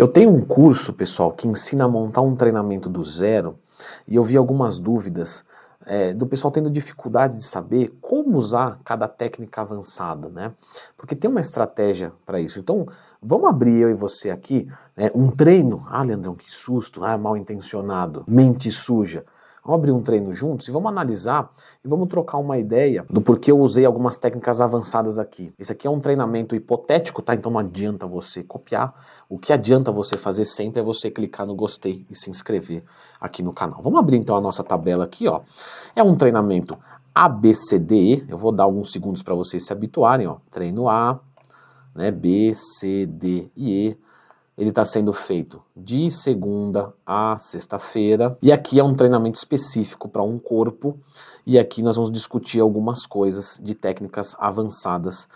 Eu tenho um curso, pessoal, que ensina a montar um treinamento do zero e eu vi algumas dúvidas do pessoal tendo dificuldade de saber como usar cada técnica avançada, né? Porque tem uma estratégia para isso. Então, vamos abrir eu e você aqui um treino. Ah, Leandrão, que susto, mal intencionado, mente suja. Vamos abrir um treino juntos e vamos analisar e vamos trocar uma ideia do porquê eu usei algumas técnicas avançadas aqui. Esse aqui é um treinamento hipotético, tá? Então não adianta você copiar. O que adianta você fazer sempre é você clicar no gostei e se inscrever aqui no canal. Vamos abrir então a nossa tabela aqui, ó. É um treinamento ABCDE. Eu vou dar alguns segundos para vocês se habituarem, ó. Treino A, né, B, C, D e E. Ele está sendo feito de segunda a sexta-feira. E aqui é um treinamento específico para um corpo. E aqui nós vamos discutir algumas coisas de técnicas avançadas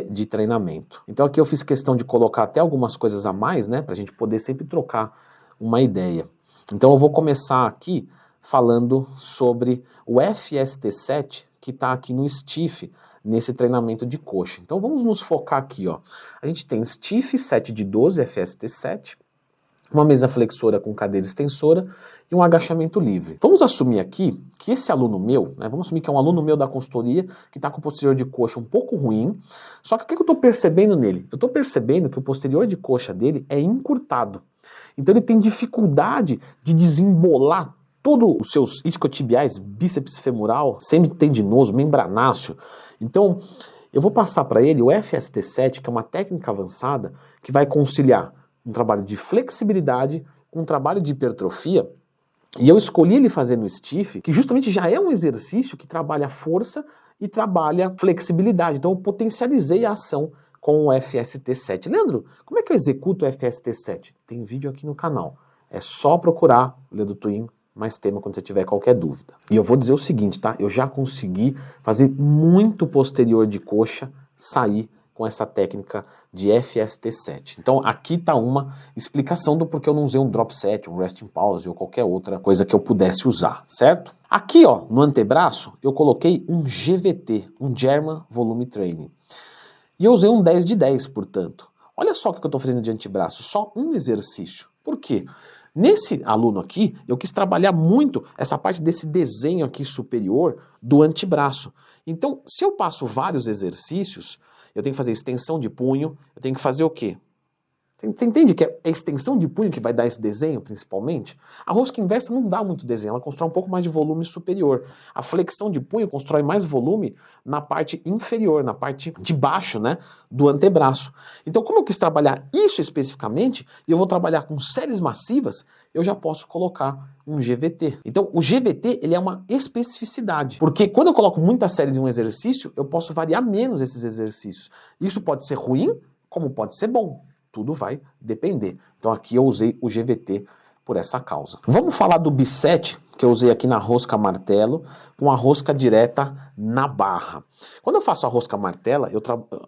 de treinamento. Então aqui eu fiz questão de colocar até algumas coisas a mais, né? Para a gente poder sempre trocar uma ideia. Então eu vou começar aqui falando sobre o FST7, que está aqui no stiff, nesse treinamento de coxa. Então vamos nos focar aqui, ó. A gente tem stiff 7 de 12, FST7, uma mesa flexora com cadeira extensora e um agachamento livre. Vamos assumir aqui que esse aluno meu, né, vamos assumir que é um aluno meu da consultoria que está com o posterior de coxa um pouco ruim, só que o que eu estou percebendo nele? Eu estou percebendo que o posterior de coxa dele é encurtado. Então ele tem dificuldade de desembolar todos os seus isquiotibiais, bíceps femoral, semitendinoso, membranáceo. Então, eu vou passar para ele o FST7, que é uma técnica avançada que vai conciliar um trabalho de flexibilidade com um trabalho de hipertrofia. E eu escolhi ele fazer no stiff, que justamente já é um exercício que trabalha força e trabalha flexibilidade. Então, eu potencializei a ação com o FST7. Leandro, como é que eu executo o FST7? Tem vídeo aqui no canal. É só procurar Leandro Twin mais tema quando você tiver qualquer dúvida. E eu vou dizer o seguinte, tá? Eu já consegui fazer muito posterior de coxa sair com essa técnica de FST7. Então aqui tá uma explicação do porquê eu não usei um drop set, um resting pause ou qualquer outra coisa que eu pudesse usar, certo? Aqui, ó, no antebraço, eu coloquei um GVT, um German Volume Training. E eu usei um 10 de 10, portanto. Olha só o que eu tô fazendo de antebraço, só um exercício. Por quê? Nesse aluno aqui, eu quis trabalhar muito essa parte desse desenho aqui superior do antebraço. Então, se eu passo vários exercícios, eu tenho que fazer extensão de punho, eu tenho que fazer o quê? Você entende que é a extensão de punho que vai dar esse desenho, principalmente? A rosca inversa não dá muito desenho, ela constrói um pouco mais de volume superior. A flexão de punho constrói mais volume na parte inferior, na parte de baixo, né, do antebraço. Então, como eu quis trabalhar isso especificamente, e eu vou trabalhar com séries massivas, eu já posso colocar um GVT. Então, o GVT, ele é uma especificidade, porque quando eu coloco muitas séries em um exercício, eu posso variar menos esses exercícios. Isso pode ser ruim, como pode ser bom. Tudo vai depender. Então aqui eu usei o GVT por essa causa. Vamos falar do B7, que eu usei aqui na rosca martelo, com a rosca direta na barra. Quando eu faço a rosca martela,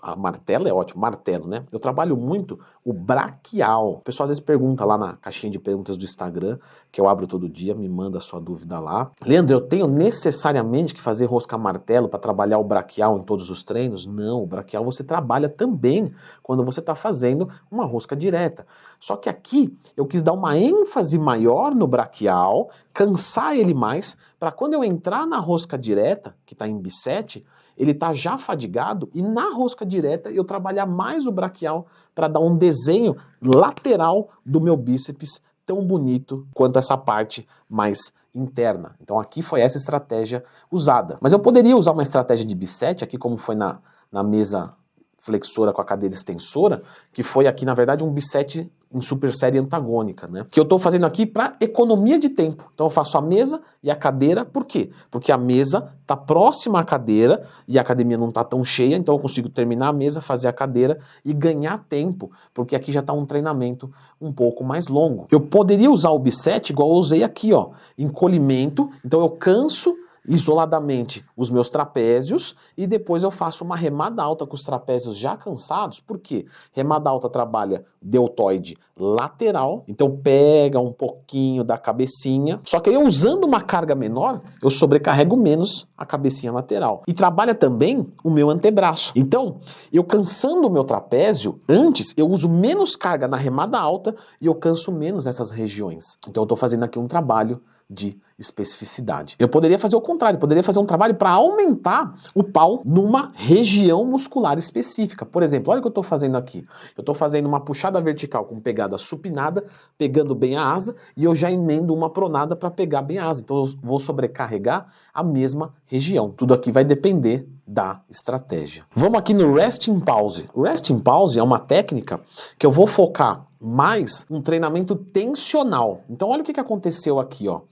a martela é ótimo, martelo, né? Eu trabalho muito o braquial. O pessoal às vezes pergunta lá na caixinha de perguntas do Instagram, que eu abro todo dia, me manda a sua dúvida lá. Leandro, eu tenho necessariamente que fazer rosca martelo para trabalhar o braquial em todos os treinos? Não, o braquial você trabalha também quando você está fazendo uma rosca direta. Só que aqui eu quis dar uma ênfase maior no braquial, cansar ele mais, para quando eu entrar na rosca direta, que está em B7, ele está já fadigado, e na rosca direta eu trabalhar mais o braquial para dar um desenho lateral do meu bíceps tão bonito quanto essa parte mais interna. Então aqui foi essa estratégia usada. Mas eu poderia usar uma estratégia de B7, aqui como foi na mesa flexora com a cadeira extensora, que foi aqui na verdade um B7 em super série antagônica, né? Que eu estou fazendo aqui para economia de tempo. Então eu faço a mesa e a cadeira, por quê? Porque a mesa está próxima à cadeira e a academia não está tão cheia, então eu consigo terminar a mesa, fazer a cadeira e ganhar tempo, porque aqui já está um treinamento um pouco mais longo. Eu poderia usar o B7 igual eu usei aqui, ó, encolhimento, então eu canso isoladamente os meus trapézios e depois eu faço uma remada alta com os trapézios já cansados. Por quê? Remada alta trabalha deltoide lateral, então pega um pouquinho da cabecinha, só que aí usando uma carga menor, eu sobrecarrego menos a cabecinha lateral. E trabalha também o meu antebraço. Então, eu cansando o meu trapézio, antes eu uso menos carga na remada alta e eu canso menos nessas regiões. Então eu estou fazendo aqui um trabalho de especificidade. Eu poderia fazer o contrário, poderia fazer um trabalho para aumentar o pau numa região muscular específica. Por exemplo, olha o que eu estou fazendo aqui. Eu estou fazendo uma puxada vertical com pegada supinada, pegando bem a asa, e eu já emendo uma pronada para pegar bem a asa. Então eu vou sobrecarregar a mesma região. Tudo aqui vai depender da estratégia. Vamos aqui no Resting Pause. O Resting Pause é uma técnica que eu vou focar mais um treinamento tensional. Então olha o que aconteceu aqui, ó.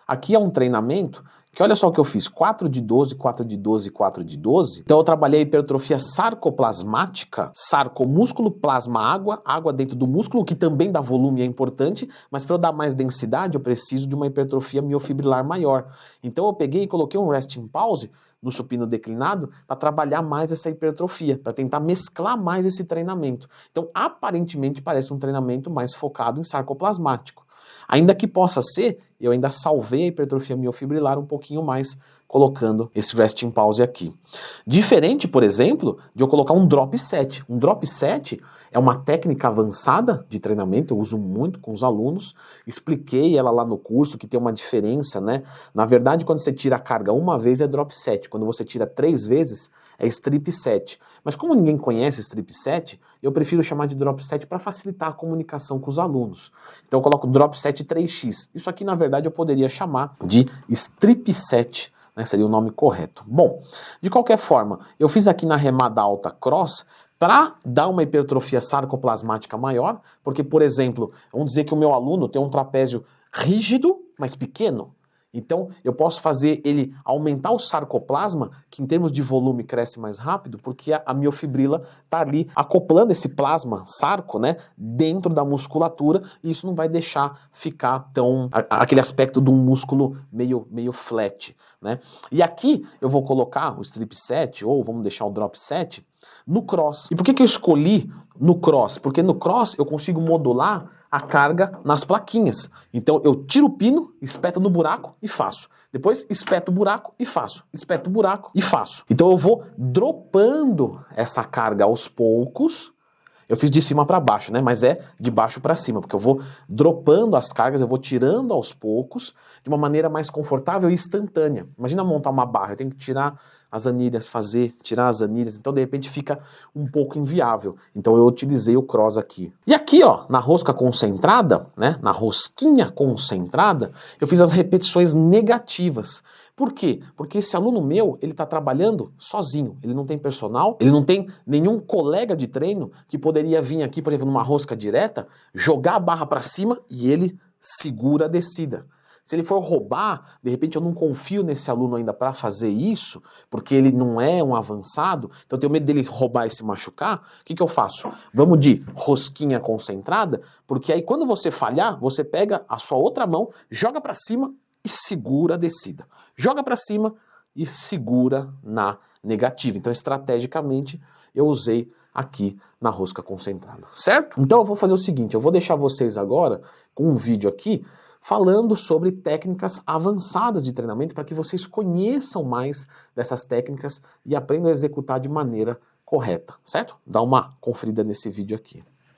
Aqui é um treinamento que olha só o que eu fiz, 4 de 12, 4 de 12, 4 de 12. Então eu trabalhei a hipertrofia sarcoplasmática, sarcomúsculo, plasma água, água dentro do músculo, que também dá volume e é importante, mas para eu dar mais densidade eu preciso de uma hipertrofia miofibrilar maior. Então eu peguei e coloquei um resting pause no supino declinado para trabalhar mais essa hipertrofia, para tentar mesclar mais esse treinamento. Então aparentemente parece um treinamento mais focado em sarcoplasmático. Ainda que possa ser, eu ainda salvei a hipertrofia miofibrilar um pouquinho mais, colocando esse resting pause aqui. Diferente, por exemplo, de eu colocar um drop set. Um drop set é uma técnica avançada de treinamento, eu uso muito com os alunos, expliquei ela lá no curso, que tem uma diferença, né? Na verdade, quando você tira a carga uma vez é drop set, quando você tira 3 vezes é strip set. Mas como ninguém conhece strip set, eu prefiro chamar de drop set para facilitar a comunicação com os alunos. Então eu coloco drop set 3x. Isso aqui, na verdade, eu poderia chamar de strip set, né? Seria o nome correto. Bom, de qualquer forma, eu fiz aqui na remada alta cross para dar uma hipertrofia sarcoplasmática maior, porque, por exemplo, vamos dizer que o meu aluno tem um trapézio rígido, mas pequeno. Então, eu posso fazer ele aumentar o sarcoplasma, que em termos de volume cresce mais rápido, porque a miofibrila está ali acoplando esse plasma sarco, né, dentro da musculatura, e isso não vai deixar ficar tão aquele aspecto de um músculo meio flat, né? E aqui eu vou colocar o strip set, ou vamos deixar o drop set, no cross. E por que eu escolhi no cross? Porque no cross eu consigo modular a carga nas plaquinhas. Então eu tiro o pino, espeto no buraco e faço. Depois espeto o buraco e faço. Espeto o buraco e faço. Então eu vou dropando essa carga aos poucos. Eu fiz de cima para baixo, né? Mas é de baixo para cima, porque eu vou dropando as cargas, eu vou tirando aos poucos, de uma maneira mais confortável e instantânea. Imagina montar uma barra, eu tenho que tirar as anilhas, tirar as anilhas, então de repente fica um pouco inviável. Então eu utilizei o cross aqui. E aqui, ó, na rosca concentrada, né? Na rosquinha concentrada, eu fiz as repetições negativas. Por quê? Porque esse aluno meu, ele está trabalhando sozinho, ele não tem personal, ele não tem nenhum colega de treino que poderia vir aqui, por exemplo, numa rosca direta, jogar a barra para cima e ele segura a descida. Se ele for roubar, de repente eu não confio nesse aluno ainda para fazer isso, porque ele não é um avançado, então eu tenho medo dele roubar e se machucar. O que eu faço? Vamos de rosquinha concentrada, porque aí quando você falhar, você pega a sua outra mão, joga para cima e segura a descida. Joga para cima e segura na negativa. Então, estrategicamente, eu usei aqui na rosca concentrada, certo? Então, eu vou fazer o seguinte, eu vou deixar vocês agora com um vídeo aqui falando sobre técnicas avançadas de treinamento para que vocês conheçam mais dessas técnicas e aprendam a executar de maneira correta, certo? Dá uma conferida nesse vídeo aqui.